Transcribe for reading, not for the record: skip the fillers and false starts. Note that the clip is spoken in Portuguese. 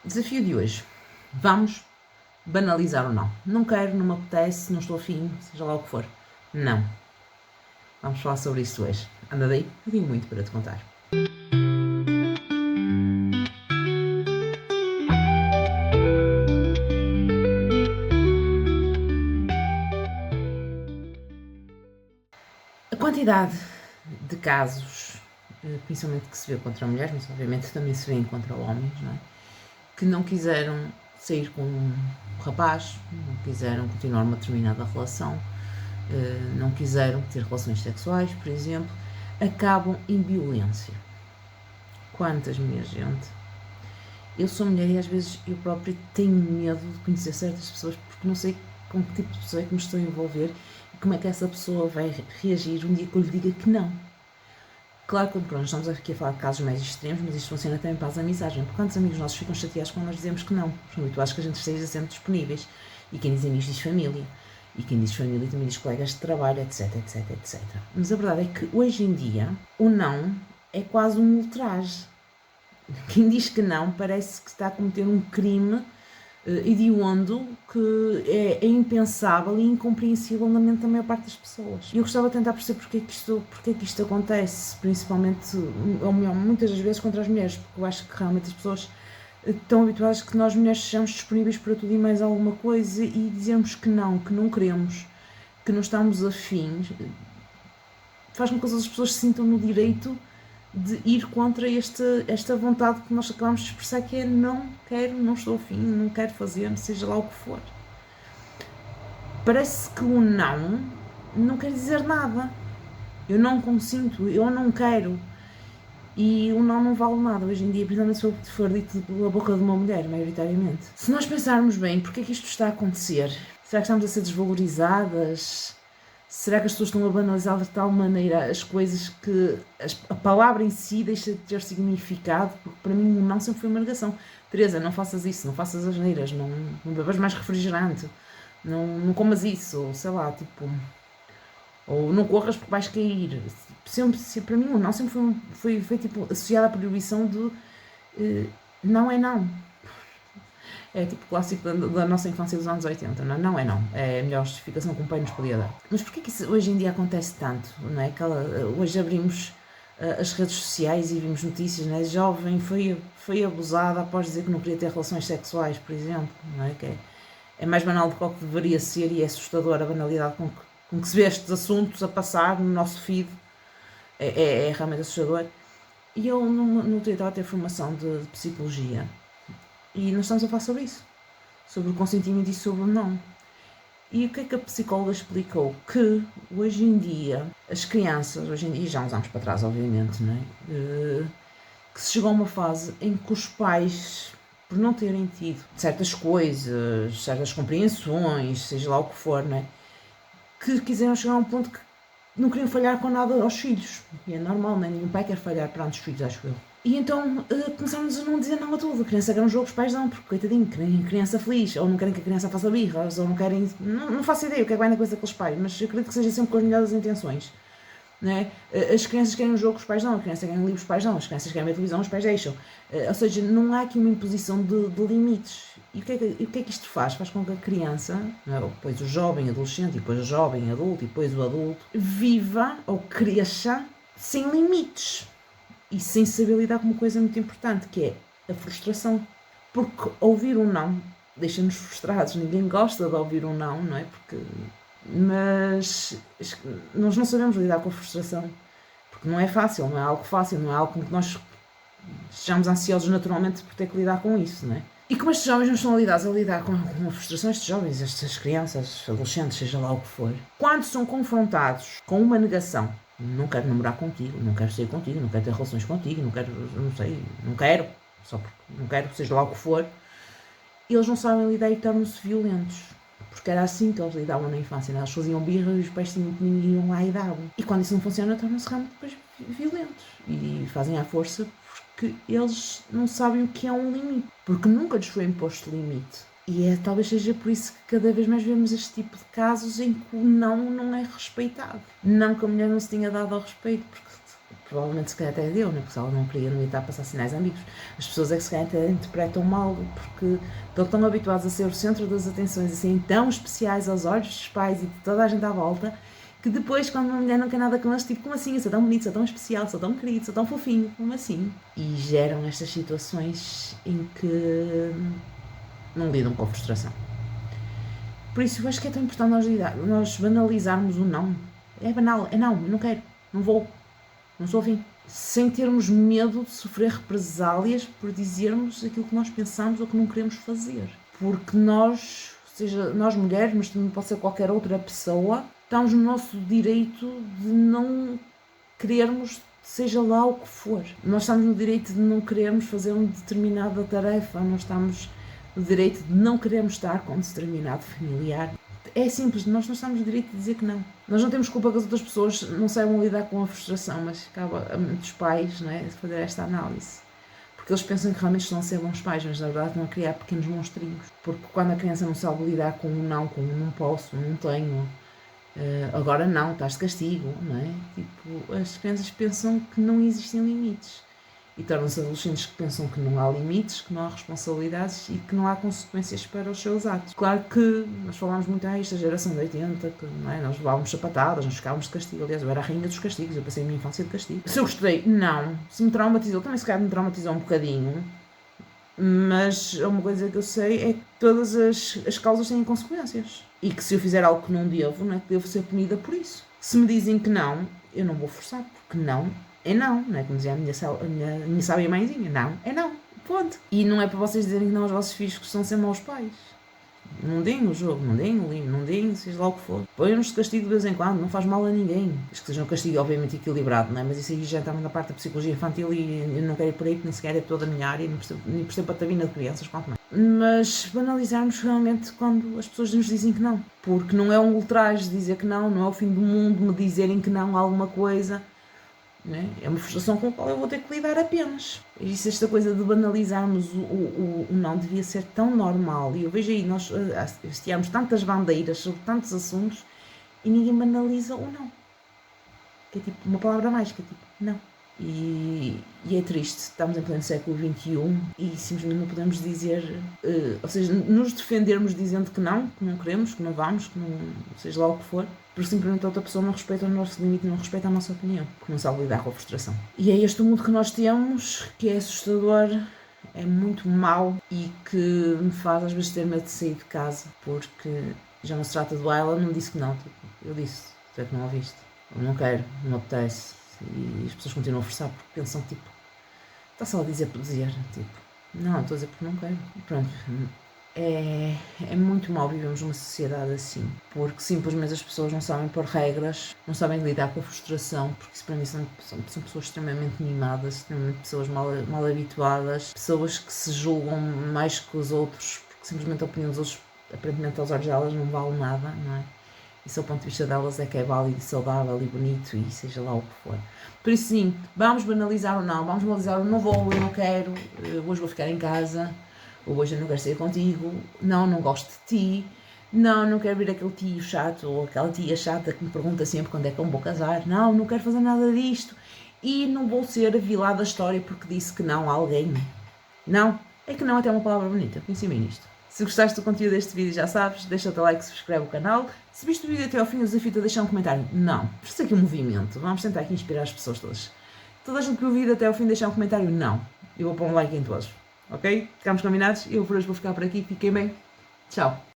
Desafio de hoje. Vamos banalizar o não. Não quero, não me apetece, não estou afim, seja lá o que for. Não. Vamos falar sobre isso hoje. Anda daí, eu tenho muito para te contar. A quantidade de casos, principalmente que se vê contra mulheres, mas obviamente também se vê contra homens, não é? Que não quiseram sair com um rapaz, não quiseram continuar uma determinada relação, não quiseram ter relações sexuais, por exemplo, acabam em violência. Quantas, minha gente? Eu sou mulher e às vezes eu própria tenho medo de conhecer certas pessoas porque não sei com que tipo de pessoa é que me estou a envolver e como é que essa pessoa vai reagir um dia que eu lhe diga que não. Claro que pronto, estamos aqui a falar de casos mais extremos, mas isto funciona também para as amizades. Porque quantos amigos nossos ficam chateados quando nós dizemos que não? São habituados que a gente esteja sempre disponíveis. E quem diz amigos diz família. E quem diz família também diz colegas de trabalho, etc, etc, etc. Mas a verdade é que hoje em dia o não é quase um ultraje. Quem diz que não parece que está a cometer um crime hediondo que é impensável e incompreensível na mente da maior parte das pessoas. E eu gostava de tentar perceber porque é que isto acontece, principalmente, ou melhor, muitas das vezes contra as mulheres, porque eu acho que realmente as pessoas estão habituadas que nós mulheres sejamos disponíveis para tudo e mais alguma coisa e dizermos que não queremos, que não estamos afins, faz com que as pessoas se sintam no direito de ir contra esta vontade que nós acabamos de expressar, que é não quero, não estou afim, não quero fazer, seja lá o que for. Parece que o não quer dizer nada. Eu não consinto, eu não quero. E o não vale nada hoje em dia, principalmente se for dito pela boca de uma mulher, maioritariamente. Se nós pensarmos bem, porque é que isto está a acontecer? Será que estamos a ser desvalorizadas? Será que as pessoas estão a banalizar de tal maneira as coisas que a palavra em si deixa de ter significado? Porque para mim o não sempre foi uma negação. Teresa, não faças isso, não faças asneiras, não bebas mais refrigerante, não comas isso, ou sei lá, tipo, ou não corras porque vais cair. Sempre, para mim o não sempre foi tipo, associado à proibição de não é não. É tipo clássico da nossa infância dos anos 80, não é não. É a melhor justificação que um pai nos podia dar. Mas porquê que isso hoje em dia acontece tanto? Não é? Hoje abrimos as redes sociais e vimos notícias, não é? Jovem foi abusada após dizer que não queria ter relações sexuais, por exemplo. Não é? Que é mais banal do que o que deveria ser e é assustador a banalidade com que se vê estes assuntos a passar no nosso feed. É realmente assustador. E eu no estava a ter formação de psicologia. E nós estamos a falar sobre isso, sobre o consentimento e sobre o não. E o que é que a psicóloga explicou? Que hoje em dia, as crianças, e já uns anos para trás, obviamente, não é? Que se chegou a uma fase em que os pais, por não terem tido certas coisas, certas compreensões, seja lá o que for, não é? Que quiseram chegar a um ponto que não queriam falhar com nada aos filhos. E é normal, não é? Nenhum pai quer falhar perante os filhos, acho eu. E então começámos a não dizer não a tudo. A criança quer um jogo, os pais não, porque coitadinho, querem criança feliz, ou não querem que a criança faça birras, ou não querem. Não faço ideia o que é que vai na coisa daqueles pais, mas eu acredito que seja sempre com as melhores intenções. Não é? As crianças querem um jogo, os pais não, a criança quer um livro, os pais não, as crianças querem ver televisão, os pais deixam. Ou seja, não há aqui uma imposição de limites. E o que é que isto faz? Faz com que a criança, depois o jovem adolescente, e depois o jovem adulto, e depois o adulto, viva ou cresça sem limites. E sem saber lidar com uma coisa muito importante, que é a frustração. Porque ouvir um não deixa-nos frustrados. Ninguém gosta de ouvir um não é? Mas nós não sabemos lidar com a frustração. Porque não é fácil, não é algo fácil, não é algo com que nós sejamos ansiosos naturalmente por ter que lidar com isso, não é? E como estes jovens não estão a lidar com a frustração, estes jovens, estas crianças, adolescentes, seja lá o que for, quando são confrontados com uma negação, não quero namorar contigo, não quero sair contigo, não quero ter relações contigo, não quero, só porque não quero, seja lá o que for, eles não sabem lidar e tornam-se violentos. Porque era assim que eles lidavam na infância, né? Eles faziam birra e os pais tinham que iam lá e davam. E quando isso não funciona, tornam-se realmente depois violentos. E fazem à força porque eles não sabem o que é um limite. Porque nunca lhes foi imposto limite. E talvez seja por isso que cada vez mais vemos este tipo de casos em que o não é respeitado. Não que a mulher não se tenha dado ao respeito, porque provavelmente se calhar até deu, né? Porque se ela não queria, não ia estar a passar sinais ambíguos. As pessoas é que se calhar até interpretam mal, porque estão tão habituados a ser o centro das atenções, a serem tão especiais aos olhos dos pais e de toda a gente à volta, que depois, quando uma mulher não quer nada com eles, tipo, como assim? Eu sou tão bonito, sou tão especial, sou tão querido, sou tão fofinho, como assim? E geram estas situações em que não lidam com a frustração. Por isso, eu acho que é tão importante nós banalizarmos o não. É banal, é não quero, não vou, não sou afim. Sem termos medo de sofrer represálias por dizermos aquilo que nós pensamos ou que não queremos fazer. Porque nós, seja nós mulheres, mas também pode ser qualquer outra pessoa, estamos no nosso direito de não querermos, seja lá o que for. Nós estamos no direito de não querermos fazer uma determinada tarefa, nós estamos no direito de não querermos estar com um determinado familiar. É simples, nós não estamos no direito de dizer que não. Nós não temos culpa que as outras pessoas não saibam lidar com a frustração, mas cabe a muitos pais, não é, fazer esta análise. Porque eles pensam que realmente estão a ser bons pais, mas na verdade estão a criar pequenos monstrinhos. Porque quando a criança não sabe lidar com um não, com um não posso, não tenho, agora não, estás de castigo, não é? Tipo, as crianças pensam que não existem limites. E tornam-se adolescentes que pensam que não há limites, que não há responsabilidades e que não há consequências para os seus atos. Claro que nós falamos muito esta geração de 80, que não é? Nós levávamos sapatadas, nós ficávamos de castigo. Aliás, eu era a rainha dos castigos, eu passei a minha infância de castigo. Se eu gostei, não. Se me traumatizou, também se calhar me traumatizou um bocadinho. Mas uma coisa que eu sei é que todas as causas têm consequências. E que se eu fizer algo que não devo, não é que devo ser punida por isso. Se me dizem que não, eu não vou forçar, porque não é não, não é como dizia a minha sábia mãezinha, não é não, ponto. E não é para vocês dizerem que não aos vossos filhos que estão a ser maus pais. Não deem o jogo, não deem o livro, não deem seja lá o que for. Põem-nos de castigo de vez em quando, não faz mal a ninguém. Isto que seja um castigo obviamente equilibrado, não é? Mas isso aí já está na parte da psicologia infantil e eu não quero ir por aí, porque nem sequer é toda a minha área, nem percebo patavina de crianças, quanto mais. Mas banalizarmos realmente quando as pessoas nos dizem que não. Porque não é um ultraje dizer que não, não é o fim do mundo me dizerem que não a alguma coisa. É uma frustração com a qual eu vou ter que lidar apenas. E se esta coisa de banalizarmos o não devia ser tão normal. E eu vejo aí, nós hasteamos tantas bandeiras sobre tantos assuntos e ninguém banaliza o não. Que é tipo uma palavra mágica, tipo não. E é triste, estamos em pleno século XXI e simplesmente não podemos dizer, ou seja, nos defendermos dizendo que não queremos, que não vamos, que não, seja lá o que for, porque simplesmente a outra pessoa não respeita o nosso limite, não respeita a nossa opinião, porque não sabe lidar com a frustração. E é este o mundo que nós temos, que é assustador, é muito mau e que me faz às vezes ter medo de sair de casa, porque já não se trata do ela não disse que não, tipo, eu disse, tu é que não ouviste, eu não quero, não apetece. E as pessoas continuam a forçar porque pensam que, tipo, está só a dizer por dizer, tipo, não, estou a dizer porque não quero. E pronto, é muito mau vivermos numa sociedade assim, porque simplesmente as pessoas não sabem pôr regras, não sabem lidar com a frustração, porque isso para mim são pessoas extremamente mimadas, extremamente pessoas mal habituadas, pessoas que se julgam mais que os outros, porque simplesmente a opinião dos outros, aparentemente aos olhos delas, não vale nada, não é? E se o ponto de vista delas é que é válido, saudável e bonito e seja lá o que for. Por isso sim, vamos banalizar o não, vamos banalizar o não vou, eu não quero, hoje vou ficar em casa, ou hoje eu não quero sair contigo, não gosto de ti, não quero vir aquele tio chato ou aquela tia chata que me pergunta sempre quando é que eu vou casar, não quero fazer nada disto e não vou ser a vilã da história porque disse que não a alguém. Não, é que não é até uma palavra bonita, conheci bem nisto. Se gostaste do conteúdo deste vídeo, já sabes, deixa o teu like, subscreve o canal. Se viste o vídeo até ao fim, eu desafio-te a deixar um comentário. Não, isto aqui é um movimento. Vamos tentar aqui inspirar as pessoas todas. Toda a gente que viu o vídeo até ao fim deixar um comentário, não. Eu vou pôr um like em todos. Ok? Ficamos combinados? Eu por hoje vou ficar por aqui. Fiquem bem. Tchau.